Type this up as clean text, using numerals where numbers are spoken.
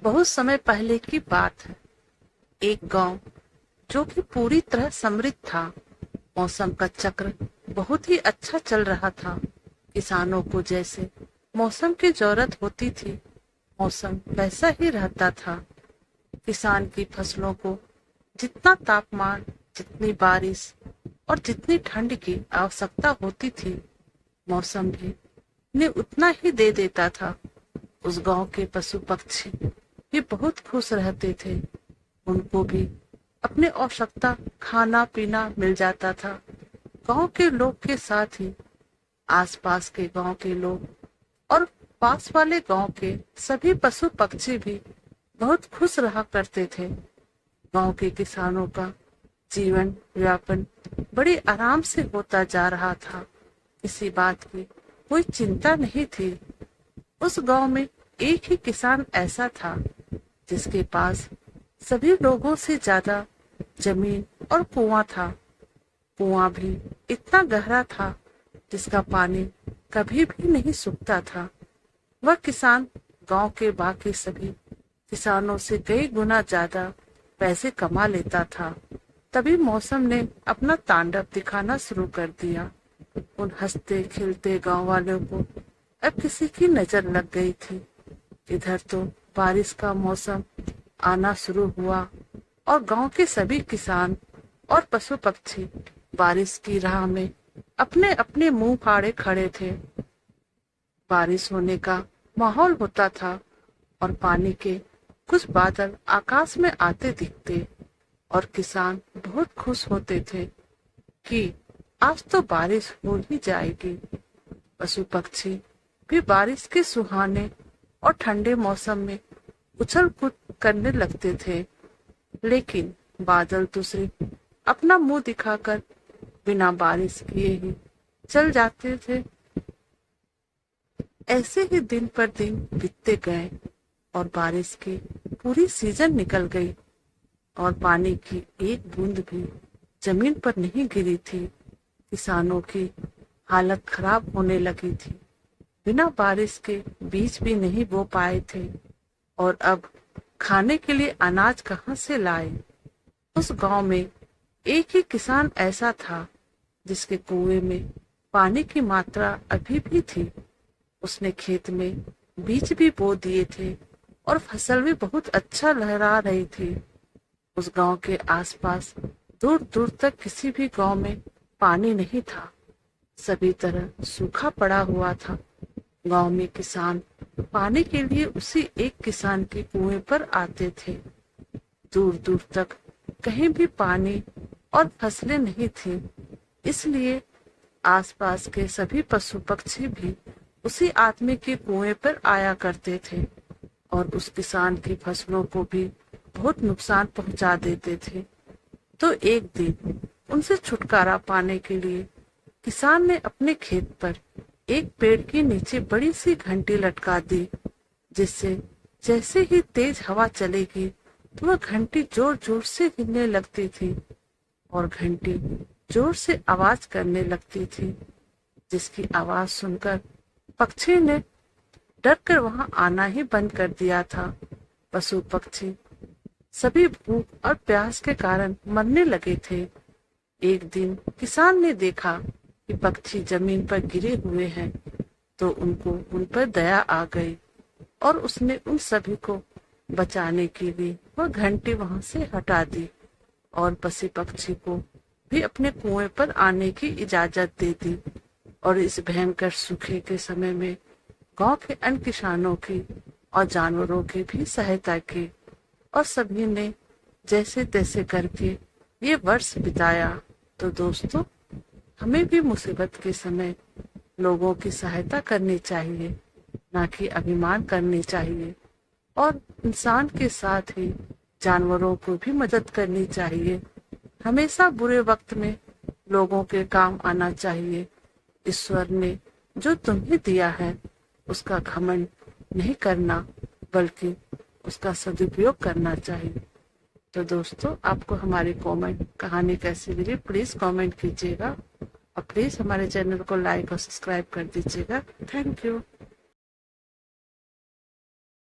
बहुत समय पहले की बात है। एक गांव जो कि पूरी तरह समृद्ध था। मौसम का चक्र बहुत ही अच्छा चल रहा था। किसानों को जैसे मौसम की जरूरत होती थी, मौसम वैसा ही रहता था। किसान की फसलों को जितना तापमान, जितनी बारिश और जितनी ठंड की आवश्यकता होती थी, मौसम भी ने उतना ही दे देता था। उस गांव के पशु पक्षी भी बहुत खुश रहते थे। उनको भी अपने आवश्यकता खाना पीना मिल जाता था। गांव के लोग के साथ ही आसपास के गांव के लोग और पास वाले गांव के सभी पशु पक्षी भी बहुत खुश रहा करते थे। गांव के किसानों का जीवन यापन बड़ी आराम से होता जा रहा था। किसी बात की कोई चिंता नहीं थी। उस गांव में एक ही किसान ऐसा था जिसके पास सभी लोगों से ज्यादा जमीन और कुआं था। कुआं भी इतना गहरा था जिसका पानी कभी भी नहीं सूखता था। वह किसान गांव के बाकी सभी किसानों से कई गुना ज्यादा पैसे कमा लेता था। तभी मौसम ने अपना तांडव दिखाना शुरू कर दिया। उन हंसते खिलते गांव वालों को अब किसी की नजर लग गई थी। इधर तो बारिश का मौसम आना शुरू हुआ और गांव के सभी किसान और पशु पक्षी बारिश की राह में अपने अपने मुंह फाड़े खड़े थे। बारिश होने का माहौल होता था और पानी के कुछ बादल आकाश में आते दिखते और किसान बहुत खुश होते थे कि आज तो बारिश हो ही जाएगी। पशु पक्षी भी बारिश के सुहाने और ठंडे मौसम में उछल कूद करने लगते थे। लेकिन बादल तो सिर्फ अपना मुंह दिखाकर बिना बारिश किए ही चल जाते थे। ऐसे ही दिन पर दिन बीतते गए और बारिश की पूरी सीजन निकल गई और पानी की एक बूंद भी जमीन पर नहीं गिरी थी। किसानों की हालत खराब होने लगी थी। बिना बारिश के बीज भी नहीं बो पाए थे और अब खाने के लिए अनाज कहाँ से लाए। उस गांव में एक ही किसान ऐसा था जिसके कुएं में पानी की मात्रा अभी भी थी। उसने खेत में बीज भी बो दिए थे और फसल भी बहुत अच्छा लहरा रही थी। उस गांव के आसपास दूर दूर तक किसी भी गांव में पानी नहीं था। सभी तरह सूखा पड़ा हुआ था। गांव में किसान पानी के लिए उसी एक किसान के कुएं पर आते थे। दूर दूर तक कहीं भी पानी और फसलें नहीं थी, इसलिए आसपास के सभी पशु पक्षी भी उसी आदमी के कुएं पर आया करते थे और उस किसान की फसलों को भी बहुत नुकसान पहुंचा देते थे। तो एक दिन उनसे छुटकारा पाने के लिए किसान ने अपने खेत पर एक पेड़ के नीचे बड़ी सी घंटी लटका दी, जिससे जैसे ही तेज हवा चलेगी तो वह घंटी जोर जोर से हिलने लगती थी और घंटी जोर से आवाज करने लगती थी, जिसकी आवाज सुनकर पक्षी ने डर कर वहां आना ही बंद कर दिया था। पशु पक्षी सभी भूख और प्यास के कारण मरने लगे थे। एक दिन किसान ने देखा कि पक्षी जमीन पर गिरे हुए हैं, तो उनको उन पर दया आ गई और उसने उन सभी को बचाने के लिए वह घंटी वहां से हटा दी और पशु पक्षी को भी अपने कुएं पर आने की इजाजत दे दी। और इस भयंकर सूखे के समय में गांव के अन्य किसानों की और जानवरों की भी सहायता की और सभी ने जैसे तैसे करके ये वर्ष बिताया। तो दोस्तों, हमें भी मुसीबत के समय लोगों की सहायता करनी चाहिए, ना कि अभिमान करनी चाहिए। और इंसान के साथ ही जानवरों को भी मदद करनी चाहिए। हमेशा बुरे वक्त में लोगों के काम आना चाहिए। ईश्वर ने जो तुम्हें दिया है उसका घमंड नहीं करना, बल्कि उसका सदुपयोग करना चाहिए। तो दोस्तों, आपको हमारी कहानी कैसी लगी प्लीज कमेंट कीजिएगा और प्लीज हमारे चैनल को लाइक और सब्सक्राइब कर दीजिएगा। Thank you.